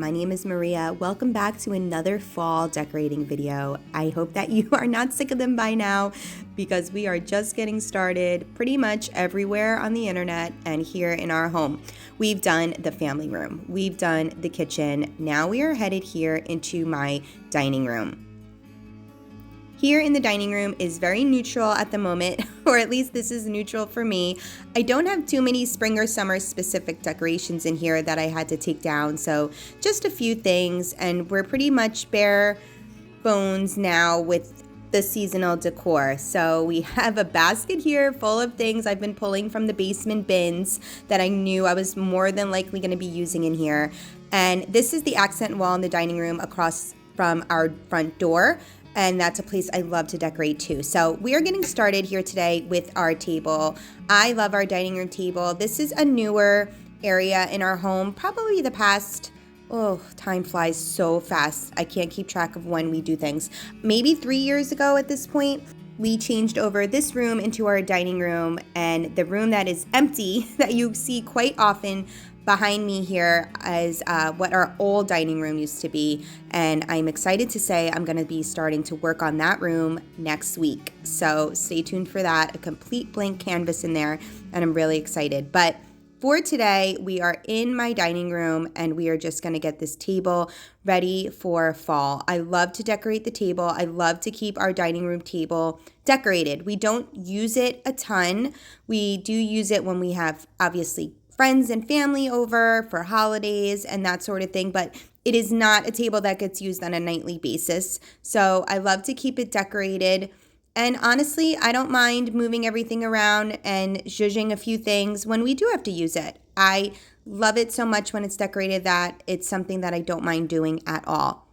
My name is Maria. Welcome back to another fall decorating video. I hope that you are not sick of them by now because we are just getting started pretty much everywhere on the internet and here in our home. We've done the family room, we've done the kitchen. Now we are headed here into my dining room. Here in the dining room is very neutral at the moment, or at least this is neutral for me. I don't have too many spring or summer specific decorations in here that I had to take down, so just a few things, and we're pretty much bare bones now with the seasonal decor. So we have a basket here full of things I've been pulling from the basement bins that I knew I was more than likely going to be using in here. And this is the accent wall in the dining room across from our front door. And that's a place I love to decorate too. So we are getting started here today with our table. I love our dining room table. This is a newer area in our home, probably the past, time flies so fast. I can't keep track of when we do things. Maybe 3 years ago at this point, we changed over this room into our dining room, and the room that is empty that you see quite often behind me here is what our old dining room used to be, and I'm excited to say I'm going to be starting to work on that room next week. So stay tuned for that, a complete blank canvas in there, and I'm really excited. But for today, we are in my dining room and we are just going to get this table ready for fall. I love to decorate the table. I love to keep our dining room table decorated. We don't use it a ton. We do use it when we have, obviously, friends and family over for holidays and that sort of thing, but it is not a table that gets used on a nightly basis. So I love to keep it decorated. And honestly, I don't mind moving everything around and zhuzhing a few things when we do have to use it. I love it so much when it's decorated that it's something that I don't mind doing at all.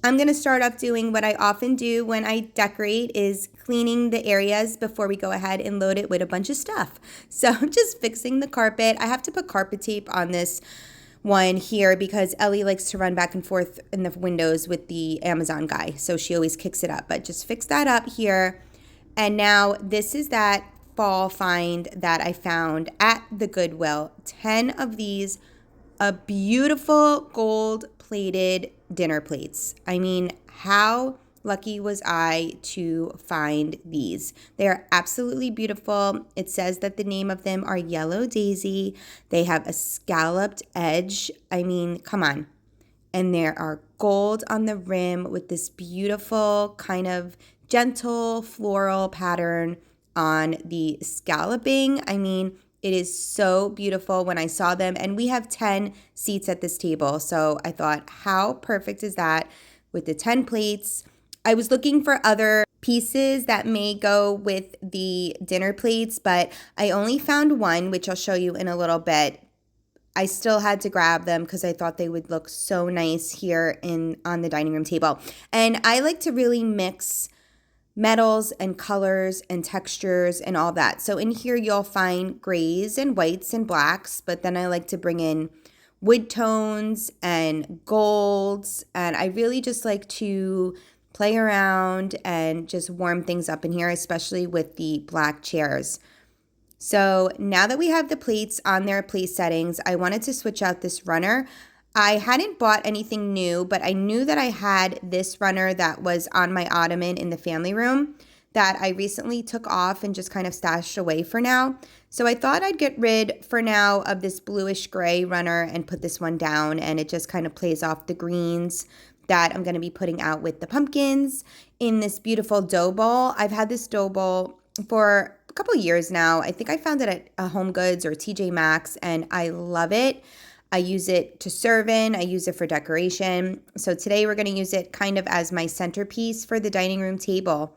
I'm going to start off doing what I often do when I decorate is cleaning the areas before we go ahead and load it with a bunch of stuff. So I'm just fixing the carpet. I have to put carpet tape on this one here because Ellie likes to run back and forth in the windows with the Amazon guy. So she always kicks it up, but just fix that up here. And now this is that fall find that I found at the Goodwill. 10 of these, a beautiful gold plated dinner plates. I mean, how lucky was I to find these? They are absolutely beautiful. It says that the name of them are Yellow Daisy. They have a scalloped edge. I mean, come on. And there are gold on the rim with this beautiful kind of gentle floral pattern on the scalloping. I mean, it is so beautiful when I saw them. And we have 10 seats at this table. So I thought, how perfect is that with the 10 plates? I was looking for other pieces that may go with the dinner plates, but I only found one, which I'll show you in a little bit. I still had to grab them because I thought they would look so nice here on the dining room table. And I like to really mix metals and colors and textures and all that. So in here you'll find grays and whites and blacks, but then I like to bring in wood tones and golds, and I really just like to play around and just warm things up in here, especially with the black chairs. So now that we have the plates on their place settings, I wanted to switch out this runner. I hadn't bought anything new, but I knew that I had this runner that was on my ottoman in the family room that I recently took off and just kind of stashed away for now. So I thought I'd get rid for now of this bluish gray runner and put this one down, and it just kind of plays off the greens that I'm going to be putting out with the pumpkins in this beautiful dough bowl. I've had this dough bowl for a couple years now. I think I found it at Home Goods or TJ Maxx, and I love it. I use it to serve in. I use it for decoration. So today we're going to use it kind of as my centerpiece for the dining room table.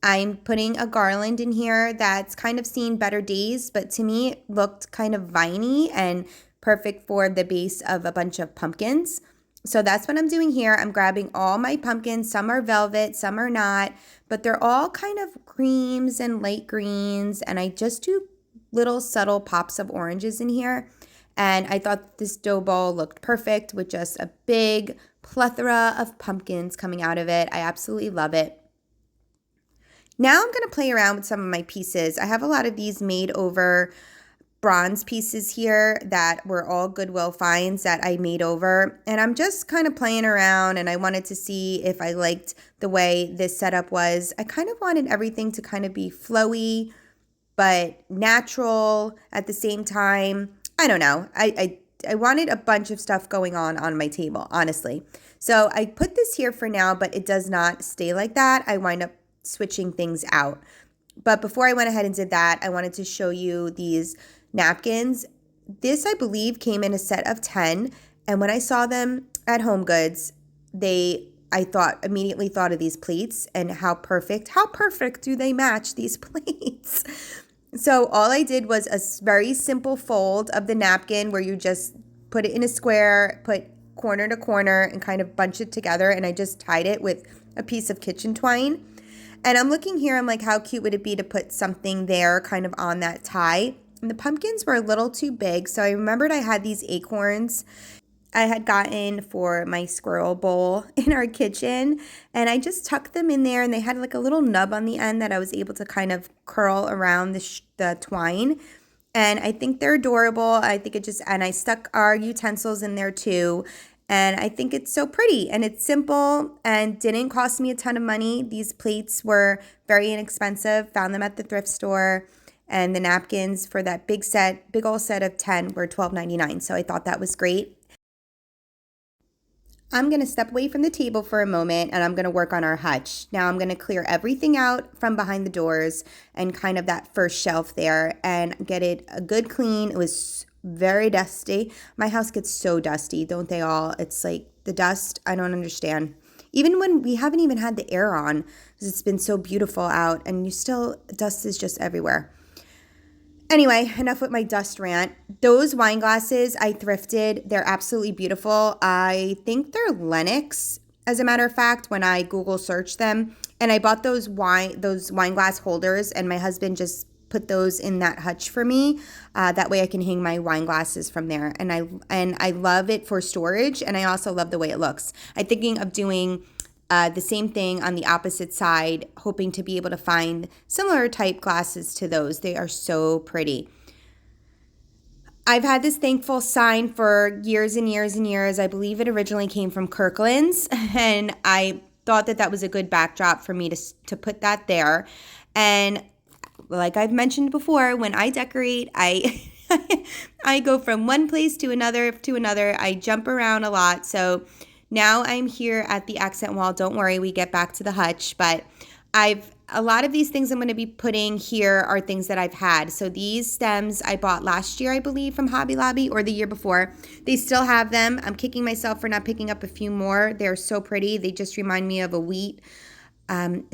I'm putting a garland in here that's kind of seen better days, but to me it looked kind of viney and perfect for the base of a bunch of pumpkins. So that's what I'm doing here. I'm grabbing all my pumpkins. Some are velvet, some are not, but they're all kind of creams and light greens. And I just do little subtle pops of oranges in here. And I thought this dough bowl looked perfect with just a big plethora of pumpkins coming out of it. I absolutely love it. Now I'm going to play around with some of my pieces. I have a lot of these made over bronze pieces here that were all Goodwill finds that I made over. And I'm just kind of playing around, and I wanted to see if I liked the way this setup was. I kind of wanted everything to kind of be flowy, but natural at the same time. I don't know. I wanted a bunch of stuff going on my table, honestly. So I put this here for now, but it does not stay like that. I wind up switching things out. But before I went ahead and did that, I wanted to show you these napkins. This, I believe, came in a set of 10. And when I saw them at Home Goods, immediately thought of these plates and how perfect do they match these plates? So all I did was a very simple fold of the napkin where you just put it in a square, put corner to corner, and kind of bunch it together. And I just tied it with a piece of kitchen twine. And I'm looking here, I'm like, how cute would it be to put something there kind of on that tie? And the pumpkins were a little too big, so I remembered I had these acorns I had gotten for my squirrel bowl in our kitchen, and I just tucked them in there, and they had like a little nub on the end that I was able to kind of curl around the twine. And I think they're adorable. And I stuck our utensils in there too. And I think it's so pretty, and it's simple and didn't cost me a ton of money. These plates were very inexpensive. Found them at the thrift store, and the napkins for that big old set of 10 were $12.99. So I thought that was great. I'm going to step away from the table for a moment, and I'm going to work on our hutch. Now I'm going to clear everything out from behind the doors and kind of that first shelf there and get it a good clean. It was very dusty. My house gets so dusty, don't they all? It's like the dust, I don't understand. Even when we haven't even had the air on, because it's been so beautiful out, and dust is just everywhere. Anyway, enough with my dust rant. Those wine glasses I thrifted. They're absolutely beautiful. I think they're Lenox, as a matter of fact, when I Google searched them. And I bought those wine glass holders, and my husband just put those in that hutch for me. That way I can hang my wine glasses from there. And I love it for storage, and I also love the way it looks. I'm thinking of doing the same thing on the opposite side, hoping to be able to find similar type glasses to those. They are so pretty. I've had this thankful sign for years and years and years. I believe it originally came from Kirkland's, and I thought that was a good backdrop for me to put that there. And like I've mentioned before, when I decorate, I go from one place to another. I jump around a lot. So now I'm here at the accent wall. Don't worry, we get back to the hutch, but a lot of these things I'm going to be putting here are things that I've had. So these stems I bought last year, I believe, from Hobby Lobby, or the year before. They still have them. I'm kicking myself for not picking up a few more. They're so pretty. They just remind me of a wheat.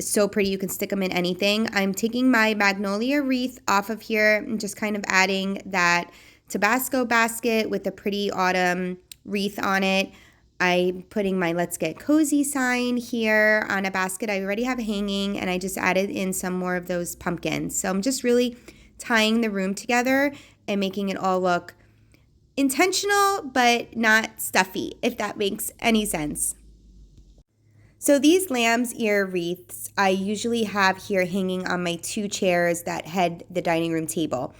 So pretty. You can stick them in anything. I'm taking my magnolia wreath off of here and just kind of adding that Tabasco basket with a pretty autumn wreath on it. I'm putting my Let's Get Cozy sign here on a basket I already have hanging, and I just added in some more of those pumpkins. So I'm just really tying the room together and making it all look intentional but not stuffy, if that makes any sense. So these lamb's ear wreaths I usually have here hanging on my two chairs that head the dining room table.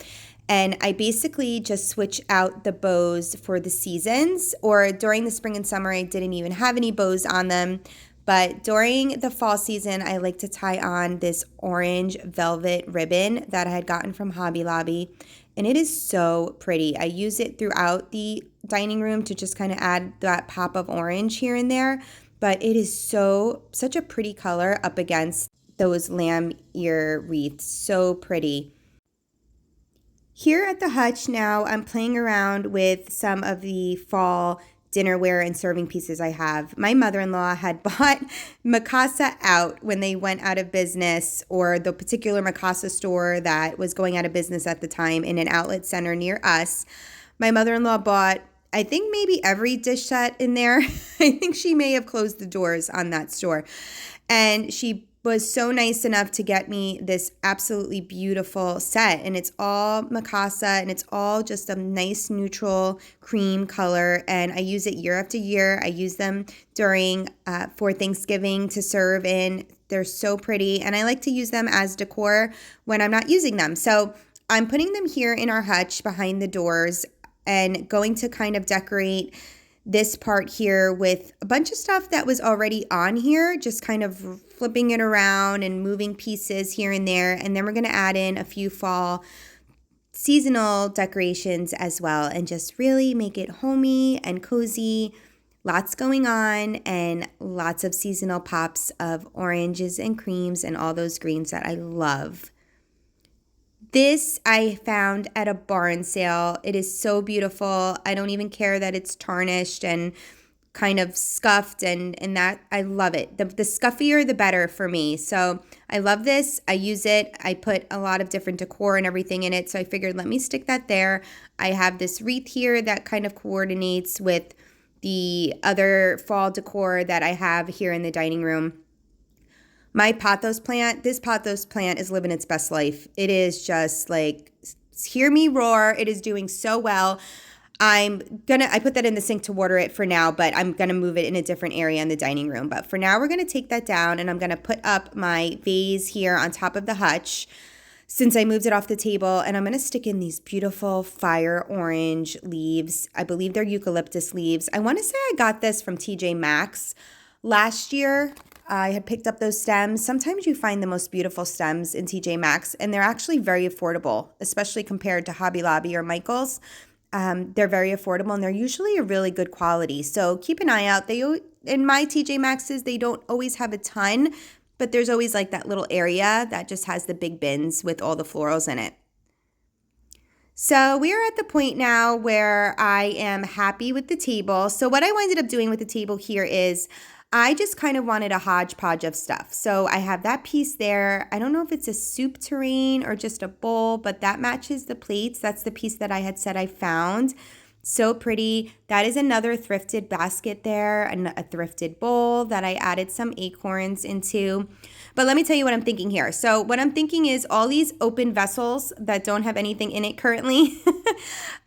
And I basically just switch out the bows for the seasons, or during the spring and summer, I didn't even have any bows on them. But during the fall season, I like to tie on this orange velvet ribbon that I had gotten from Hobby Lobby. And it is so pretty. I use it throughout the dining room to just kind of add that pop of orange here and there. But it is such a pretty color up against those lamb ear wreaths. So pretty. Here at the hutch now, I'm playing around with some of the fall dinnerware and serving pieces I have. My mother-in-law had bought Mikasa out when they went out of business, or the particular Mikasa store that was going out of business at the time in an outlet center near us. My mother-in-law bought, I think, maybe every dish set in there. I think she may have closed the doors on that store. And she was so nice enough to get me this absolutely beautiful set, and it's all Mikasa, and it's all just a nice neutral cream color, and I use it year after year. I use them during for Thanksgiving to serve in. They're so pretty, and I like to use them as decor when I'm not using them. So I'm putting them here in our hutch behind the doors and going to kind of decorate this part here with a bunch of stuff that was already on here, just kind of flipping it around and moving pieces here and there. And then we're going to add in a few fall seasonal decorations as well and just really make it homey and cozy. Lots going on and lots of seasonal pops of oranges and creams and all those greens that I love. This I found at a barn sale. It is so beautiful. I don't even care that it's tarnished and kind of scuffed and that I love it. The scuffier, the better for me. So I love this. I use it. I put a lot of different decor and everything in it. So I figured let me stick that there. I have this wreath here that kind of coordinates with the other fall decor that I have here in the dining room. My pothos plant, this pothos plant is living its best life. It is just like, hear me roar. It is doing so well. I put that in the sink to water it for now, but I'm going to move it in a different area in the dining room. But for now, we're going to take that down and I'm going to put up my vase here on top of the hutch since I moved it off the table. And I'm going to stick in these beautiful fire orange leaves. I believe they're eucalyptus leaves. I want to say I got this from TJ Maxx last year. I had picked up those stems. Sometimes you find the most beautiful stems in TJ Maxx, and they're actually very affordable, especially compared to Hobby Lobby or Michael's. They're very affordable, and they're usually a really good quality. So keep an eye out. In my TJ Maxx's, they don't always have a ton, but there's always like that little area that just has the big bins with all the florals in it. So we are at the point now where I am happy with the table. So what I ended up doing with the table here is I just kind of wanted a hodgepodge of stuff. So I have that piece there. I don't know if it's a soup tureen or just a bowl, but that matches the plates. That's the piece that I had said I found. So pretty. That is another thrifted basket there and a thrifted bowl that I added some acorns into. But let me tell you what I'm thinking here. So what I'm thinking is all these open vessels that don't have anything in it currently,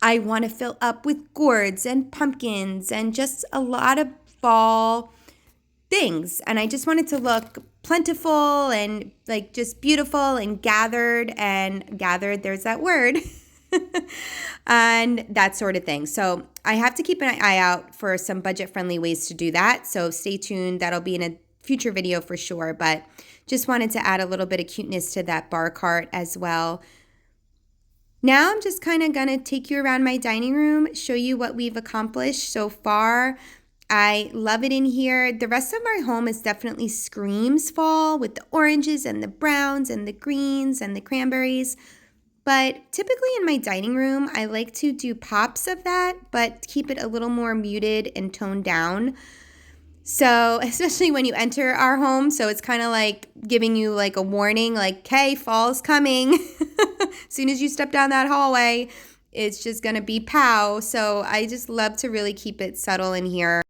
I want to fill up with gourds and pumpkins and just a lot of fall things. And I just want it to look plentiful and like just beautiful and gathered, there's that word, and that sort of thing. So I have to keep an eye out for some budget-friendly ways to do that. So stay tuned. That'll be in a future video for sure. But just wanted to add a little bit of cuteness to that bar cart as well. Now I'm just kind of going to take you around my dining room, show you what we've accomplished so far. I love it in here. The rest of my home is definitely screams fall with the oranges and the browns and the greens and the cranberries. But typically in my dining room, I like to do pops of that, but keep it a little more muted and toned down. So especially when you enter our home, so it's kind of like giving you like a warning, like, hey, fall's coming. As soon as you step down that hallway, it's just going to be pow. So I just love to really keep it subtle in here.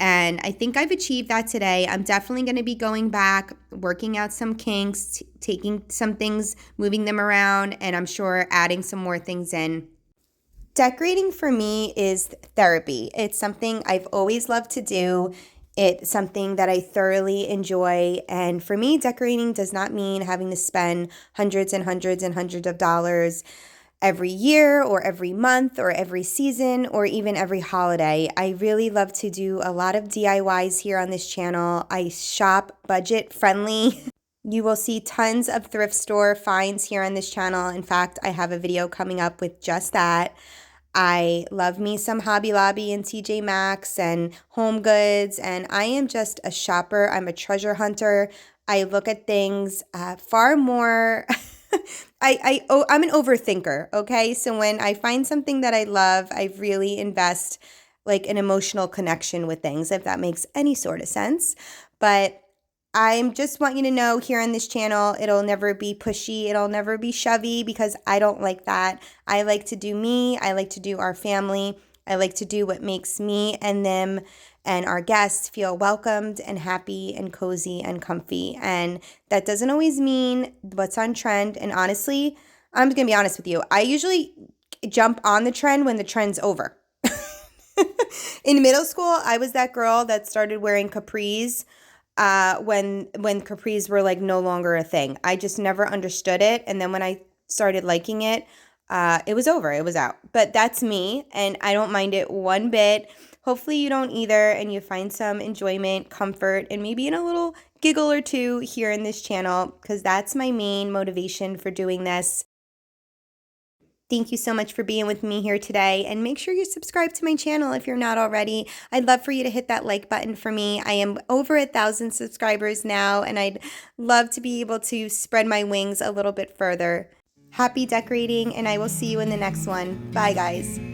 And I think I've achieved that today. I'm definitely going to be going back, working out some kinks, taking some things, moving them around, and I'm sure adding some more things in. Decorating for me is therapy. It's something I've always loved to do. It's something that I thoroughly enjoy. And for me, decorating does not mean having to spend hundreds and hundreds and hundreds of dollars every year or every month or every season or even every holiday. I really love to do a lot of DIYs here on this channel. I shop budget friendly. You will see tons of thrift store finds here on this channel. In fact, I have a video coming up with just that. I love me some Hobby Lobby and TJ Maxx and Home Goods, and I am just a shopper. I'm a treasure hunter. I look at things far more. I'm an overthinker, okay? So when I find something that I love, I really invest like an emotional connection with things, if that makes any sort of sense. But I just want you to know here on this channel, it'll never be pushy. It'll never be shovey because I don't like that. I like to do me. I like to do our family. I like to do what makes me and them and our guests feel welcomed and happy and cozy and comfy. And that doesn't always mean what's on trend. And honestly, I'm going to be honest with you. I usually jump on the trend when the trend's over. In middle school, I was that girl that started wearing capris when capris were like no longer a thing. I just never understood it. And then when I started liking it, it was over, it was out. But that's me, and I don't mind it one bit. Hopefully you don't either, and you find some enjoyment, comfort, and maybe in a little giggle or two here in this channel, because that's my main motivation for doing this. Thank you so much for being with me here today, and make sure you subscribe to my channel if you're not already. I'd love for you to hit that like button for me. I am over 1,000 subscribers now, and I'd love to be able to spread my wings a little bit further. Happy decorating, and I will see you in the next one. Bye, guys.